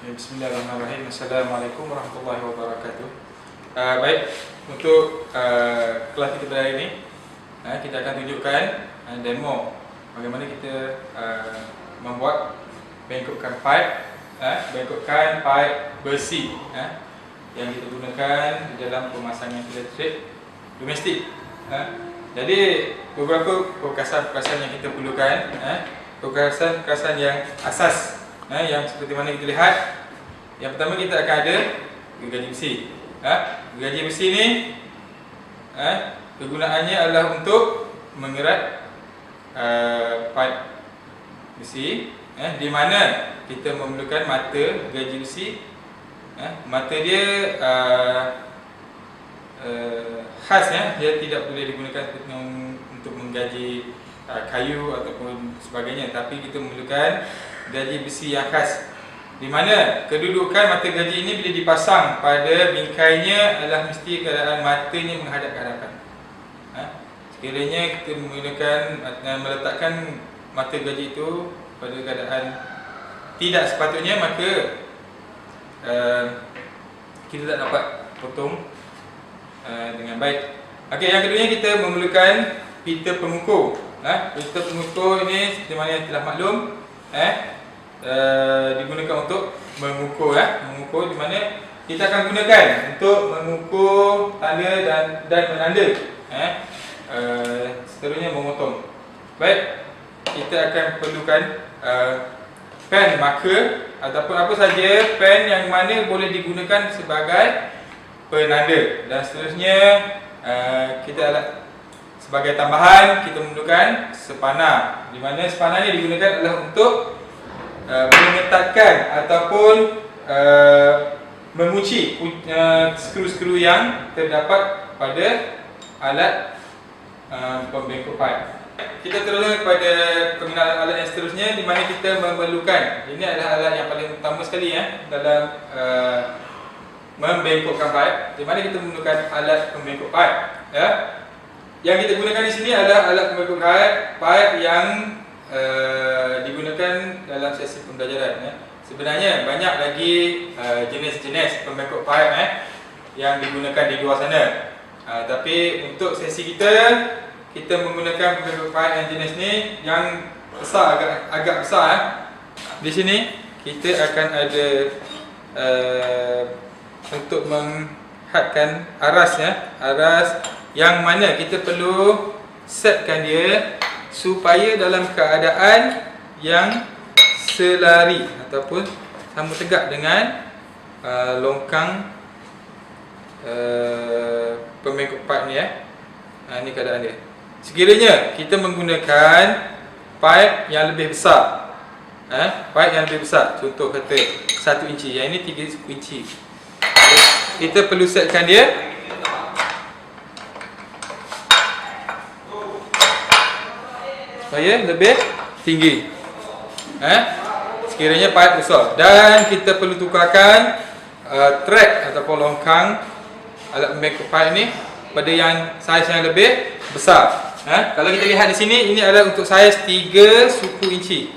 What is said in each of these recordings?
Bismillahirrahmanirrahim. Assalamualaikum warahmatullahi wabarakatuh. Baik, untuk kelas kita pada hari ini, kita akan tunjukkan demo bagaimana kita membuat bengkokkan pipe besi yang kita gunakan di dalam pemasangan elektrik domestik. Jadi beberapa perkasan-perkasan yang kita perlukan, perkasan-perkasan yang asas, yang seperti mana kita lihat. Yang pertama, kita akan ada gergaji besi. Gergaji besi ni kegunaannya adalah untuk mengerat pipe besi, di mana kita memerlukan mata gergaji besi. Mata dia khas, dia tidak boleh digunakan untuk menggaji kayu ataupun sebagainya, tapi kita memerlukan gergaji besi yang khas, di mana kedudukan mata gergaji ini bila dipasang pada bingkainya adalah mesti keadaan matanya menghadap ke hadapan. Sekiranya kita meletakkan mata gergaji itu pada keadaan tidak sepatutnya, maka kita tak dapat potong dengan baik. Okey, yang keduanya kita memerlukan pita pengukur. Pita pengukur ini seperti mana yang telah maklum, digunakan untuk mengukur, mengukur, di mana kita akan gunakan untuk mengukur tanda dan menanda, seterusnya memotong. Baik, kita akan perlukan pen marker ataupun apa saja pen yang mana boleh digunakan sebagai penanda, dan seterusnya kita sebagai tambahan kita memerlukan spana, di mana spana ini digunakan adalah untuk mengetatkan ataupun mengunci skru-skru yang terdapat pada alat pembengkok pipe. Kita terus kepada pengenalan alat yang seterusnya, di mana kita memerlukan, ini adalah alat yang paling utama sekali dalam membengkokkan pipe, di mana kita memerlukan alat pembengkok pipe. Yang kita gunakan di sini adalah alat pembengkok pipe yang digunakan dalam sesi pembelajaran. Sebenarnya banyak lagi jenis-jenis pembengkok pipe yang digunakan di luar sana. Tapi untuk sesi kita menggunakan pembengkok pipe yang jenis ni yang besar, agak besar. Di sini kita akan ada untuk menghadkan aras, aras yang mana kita perlu setkan dia supaya dalam keadaan yang selari ataupun sama tegak dengan longkang pembengkok pipe ni. Ini keadaan dia. Sekiranya kita menggunakan pipe yang lebih besar, pipe yang lebih besar, contoh kata 1 inci, yang ini 3 inci, kita perlu setkan dia supaya lebih tinggi. Sekiranya pipe besar, dan kita perlu tukarkan track ataupun longkang alat pembengkok pipe ni pada yang saiz yang lebih besar. Kalau kita lihat di sini, ini adalah untuk saiz 3 suku inci.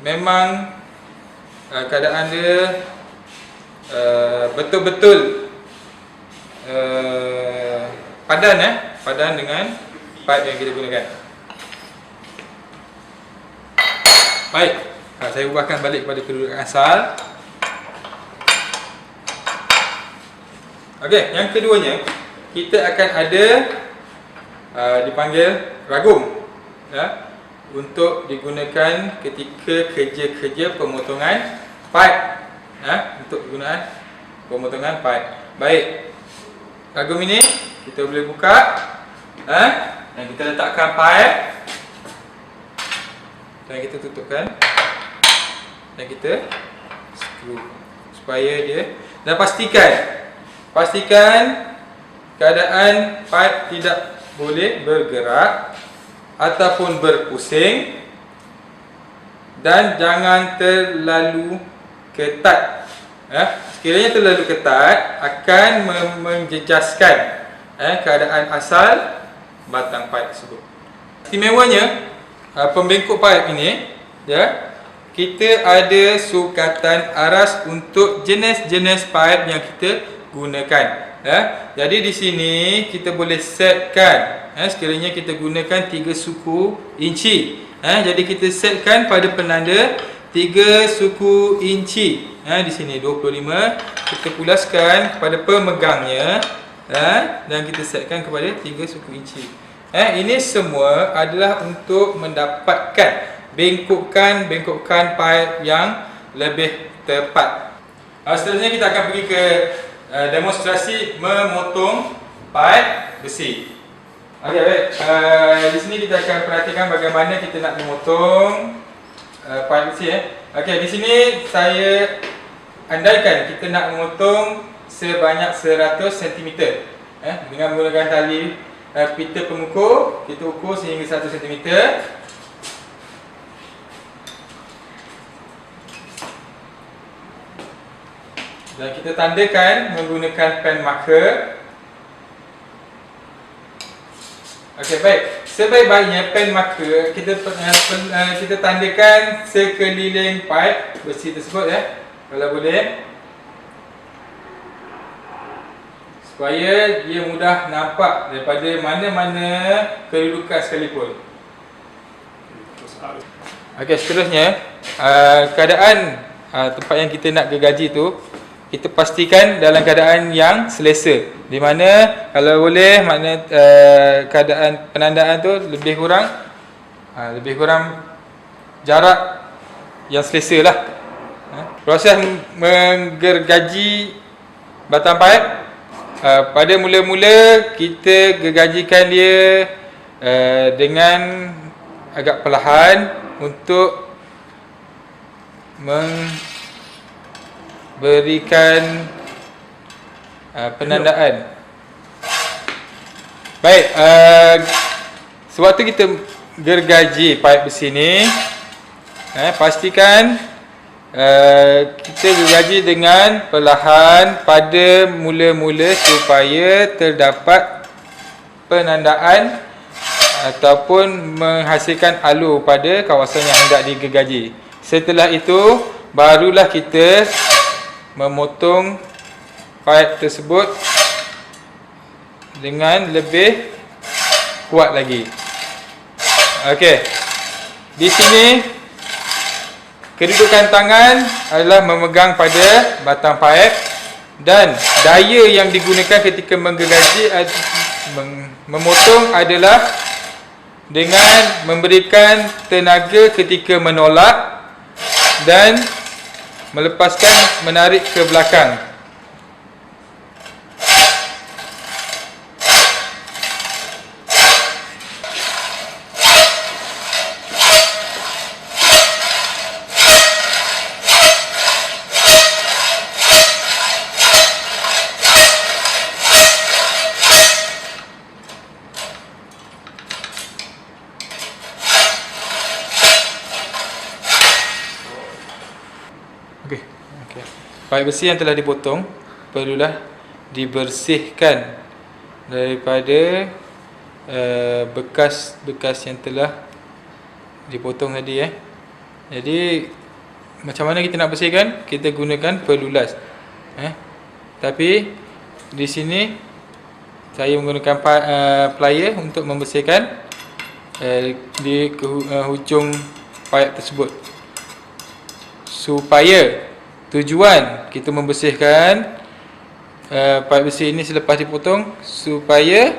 Memang keadaan dia betul-betul padan dengan pipe yang kita gunakan. Baik, saya ubahkan balik kepada kedudukan asal. Okey, yang keduanya kita akan ada dipanggil ragum, untuk digunakan ketika kerja-kerja pemotongan pipe, untuk kegunaan pemotongan pipe. Baik, ragum ini kita boleh buka, dan kita letakkan pipe, dan kita tutupkan, dan kita skru supaya dia, dan pastikan keadaan pipe tidak boleh bergerak ataupun berpusing, dan jangan terlalu ketat. Sekiranya terlalu ketat akan menjejaskan keadaan asal batang pipe tersebut. Istimewanya pembengkok pipe ini, kita ada sukatan aras untuk jenis-jenis pipe yang kita gunakan. Jadi di sini kita boleh setkan, sekiranya kita gunakan 3 suku inci. Jadi kita setkan pada penanda 3 suku inci. Di sini 25, kita pulaskan kepada pemegangnya, dan kita setkan kepada 3 suku inci. Ini semua adalah untuk mendapatkan bengkokan pipe yang lebih tepat. Seterusnya kita akan pergi ke demonstrasi memotong pipe besi. Okey, baik. Di sini kita akan perhatikan bagaimana kita nak memotong pipe besi. Okey, di sini saya andaikan kita nak memotong sebanyak 100 cm. Dengan menggunakan tali pita pengukur, kita ukur sehingga 100 cm. Dan kita tandakan menggunakan pen marker. Okey, baik. Sebaik-baiknya pen marker kita tandakan sekeliling pipe besi tersebut, kalau boleh, supaya dia mudah nampak daripada mana-mana kedudukan sekalipun. Okey, seterusnya keadaan tempat yang kita nak gergaji tu kita pastikan dalam keadaan yang selesa, di mana kalau boleh makna keadaan penandaan tu lebih kurang jarak yang selesa lah. Proses menggergaji batang pipe, pada mula-mula kita gergajikan dia dengan agak perlahan untuk berikan penandaan. Baik, sewaktu kita gergaji pipe besi ni, pastikan kita gergaji dengan perlahan pada mula-mula supaya terdapat penandaan ataupun menghasilkan alur pada kawasan yang hendak digergaji. Setelah itu barulah kita memotong pipe tersebut dengan lebih kuat lagi. Okey. Di sini kedudukan tangan adalah memegang pada batang pipe, dan daya yang digunakan ketika menggergaji memotong adalah dengan memberikan tenaga ketika menolak dan melepaskan menarik ke belakang. Pipe besi yang telah dipotong perlulah dibersihkan daripada bekas-bekas yang telah dipotong tadi. Jadi macam mana kita nak bersihkan? Kita gunakan pelulas. Tapi di sini saya menggunakan plier untuk membersihkan di hujung pipe tersebut, supaya tujuan kita membersihkan pipe besi ini selepas dipotong supaya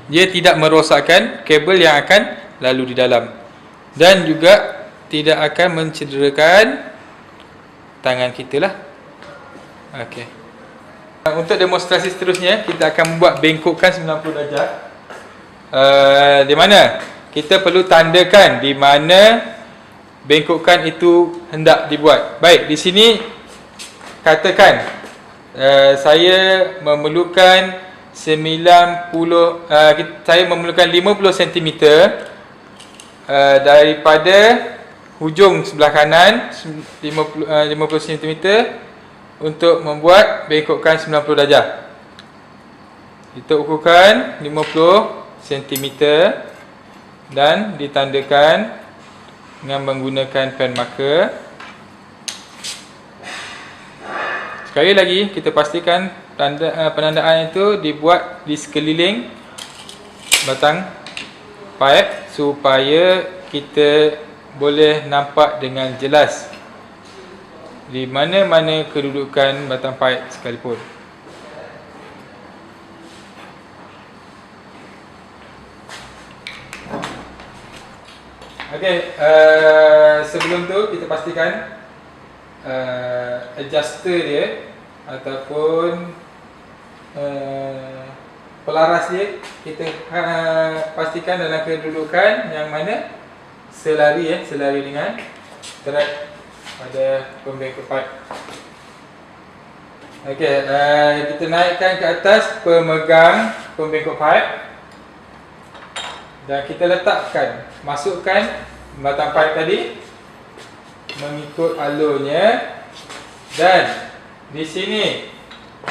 dia tidak merosakkan kabel yang akan lalu di dalam, dan juga tidak akan mencederakan tangan kita lah. Okey. Untuk demonstrasi seterusnya kita akan membuat bengkokan 90 darjah. Di mana kita perlu tandakan di mana bengkokan itu hendak dibuat. Baik, di sini katakan saya memerlukan 50 cm daripada hujung sebelah kanan 50 cm untuk membuat bengkokan 90 darjah. Kita ukurkan 50 cm dan ditandakan dengan menggunakan pen marker. Sekali lagi kita pastikan penandaan itu dibuat di sekeliling batang pipe supaya kita boleh nampak dengan jelas di mana-mana kedudukan batang pipe sekalipun. Okey, sebelum tu kita pastikan adjuster dia ataupun pelaras dia kita pastikan dalam kedudukan yang mana selari dengan thread pada pembengkok pipe. Okey, kita naikkan ke atas pemegang pembengkok pipe dan kita letakkan, masukkan batang pipe tadi mengikut alurnya. Dan di sini,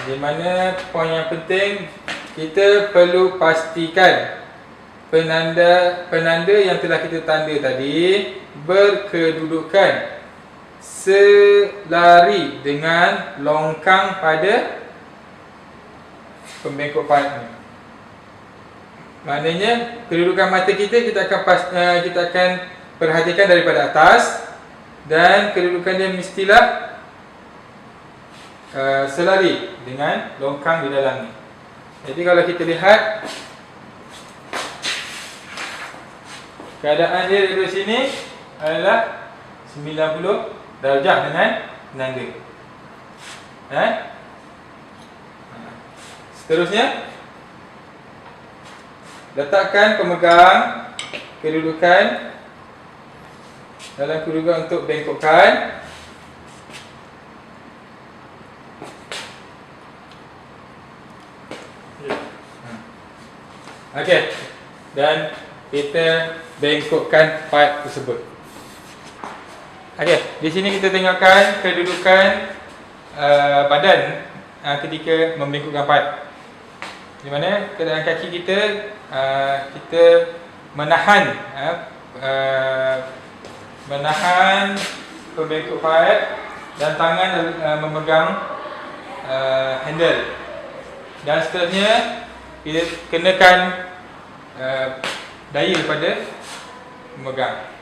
di mana poin yang penting, kita perlu pastikan penanda yang telah kita tanda tadi berkedudukan selari dengan longkang pada pembengkok pipe ni. Maknanya kedudukan mata kita akan perhatikan daripada atas, dan kedudukan dia mestilah selari dengan longkang di dalam ni. Jadi kalau kita lihat keadaan dia dari sini adalah 90 darjah dengan penanda. Seterusnya, letakkan pemegang kedudukan dalam kedudukan untuk bengkokkan. Okey, dan kita bengkokkan pipe tersebut. Okey, di sini kita tengokkan kedudukan badan ketika membengkokkan pipe. Di mana keadaan kaki kita menahan pembengkok pipe dan tangan memegang handle. Dan seterusnya kita kenakan daya pada memegang.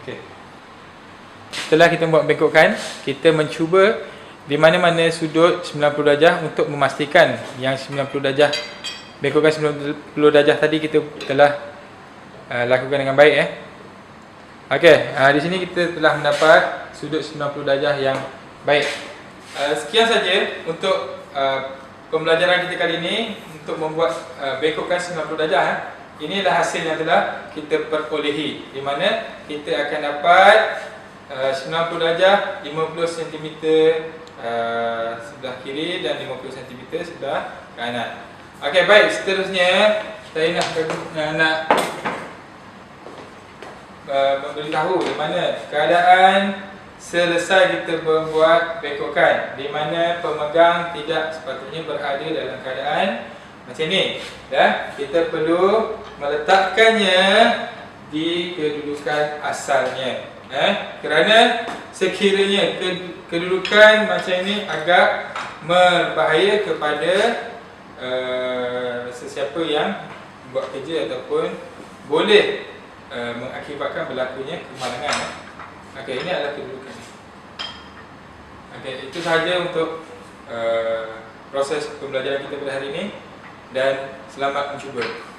Okey. Setelah kita buat bengkokkan, kita mencuba di mana-mana sudut 90 darjah untuk memastikan yang 90 darjah, bengkokkan 90 darjah tadi kita telah lakukan dengan baik. Okey, di sini kita telah mendapat sudut 90 darjah yang baik. Sekian saja untuk pembelajaran kita kali ini untuk membuat bengkokkan 90 darjah. Inilah hasil yang telah kita perolehi, di mana kita akan dapat 90 darjah 50 cm sebelah kiri dan 50 cm sebelah kanan. Okey, baik, seterusnya saya nak memberitahu di mana keadaan selesai kita membuat bengkokkan, di mana pemegang tidak sepatutnya berada dalam keadaan macam ni. Kita perlu meletakkannya di kedudukan asalnya. Kerana sekiranya kedudukan macam ini agak berbahaya kepada sesiapa yang buat kerja ataupun boleh mengakibatkan berlakunya kemalangan. Okey, ini adalah kedudukan. Okey, itu sahaja untuk proses pembelajaran kita pada hari ini, dan selamat mencuba.